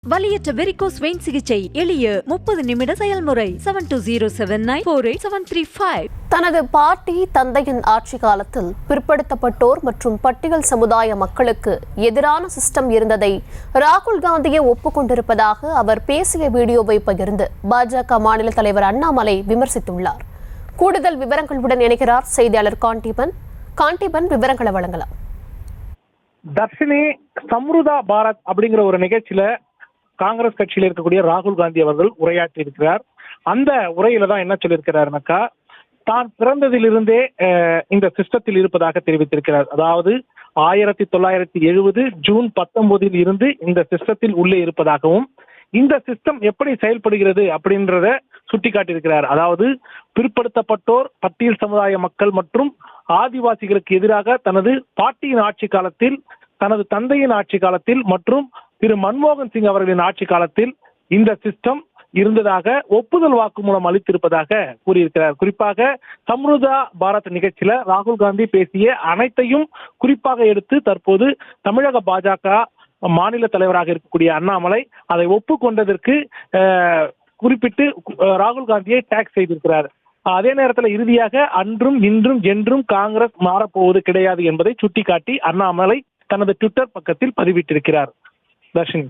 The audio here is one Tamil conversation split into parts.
வலியற்ற வெரிகோஸ் வெயின் சிகிச்சை எளிய 30 நிமிட செயல்முறை 7209487335. தனது பாட்டி தந்தையின் ஆட்சி காலத்தில் பிற்படுத்தப்பட்டோர் மற்றும் பட்டியல் சமுதாய மக்களுக்கு எதிரான சிஸ்டம் இருந்ததை ராகுல் காந்தியை ஒப்புக்கொண்டிருப்பதாக அவர் பேசிய வீடியோவை பகிர்ந்து பாஜக மாநில தலைவர் அண்ணாமலை விமர்சித்துள்ளார். கூடுதல் விவரங்களுடன் இணைக்கிறார் செய்தியாளர் காண்டிபன். விவரங்களை வழங்கலாம். தர்ஷினி, சம்ருதா பாரத் அப்படிங்கிற ஒரு நிகழ்ச்சியில காங்கிரஸ் கட்சியில் இருக்கக்கூடிய ராகுல் காந்தி அவர்கள் உரையாற்றி இருக்கிறார். அந்த உரையில தான் என்ன சொல்லியிருக்கிறாருனாக்கா, தான் பிறந்ததிலிருந்தே இந்த சிஸ்டத்தில் இருப்பதாக தெரிவித்திருக்கிறார். அதாவது 1970 ஜூன் 19 இருந்து இந்த சிஸ்டத்தில் உள்ளே இருப்பதாகவும், இந்த சிஸ்டம் எப்படி செயல்படுகிறது அப்படின்றத சுட்டிக்காட்டியிருக்கிறார். அதாவது பிற்படுத்தப்பட்டோர், பட்டியல் சமுதாய மக்கள் மற்றும் ஆதிவாசிகளுக்கு எதிராக தனது பாட்டியின் ஆட்சி காலத்தில், தனது தந்தையின் ஆட்சி காலத்தில் மற்றும் திரு மன்மோகன் சிங் அவர்களின் ஆட்சி காலத்தில் இந்த சிஸ்டம் இருந்ததாக ஒப்புதல் வாக்குமூலம் அளித்திருப்பதாக கூறியிருக்கிறார். குறிப்பாக சம்ருதா பாரத் நிகழ்ச்சியில ராகுல் காந்தி பேசிய அனைத்தையும் குறிப்பாக எடுத்து தற்போது தமிழக பாஜக மாநில தலைவராக இருக்கக்கூடிய அண்ணாமலை அதை ஒப்புக்கொண்டதற்கு குறிப்பிட்டு ராகுல் காந்தியை டேக் செய்திருக்கிறார். அதே நேரத்தில் இறுதியாக அன்றும் இன்றும் என்றும் காங்கிரஸ் மாறப்போவது கிடையாது என்பதை சுட்டிக்காட்டி அண்ணாமலை தனது ட்விட்டர் பக்கத்தில் பதிவிட்டிருக்கிறார். தர்ஷினி,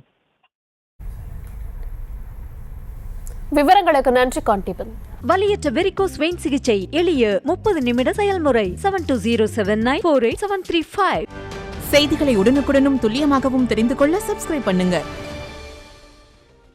விவரங்களுக்கு நன்றி காண்டிபன். வலியற்ற வெரிகோஸ் வெயின் சிகிச்சை எளிய 30 நிமிட செயல்முறை 7209487335. செய்திகளை உடனுக்குடனும் துல்லியமாகவும் தெரிந்து கொள்ள சப்ஸ்கிரைப் பண்ணுங்க.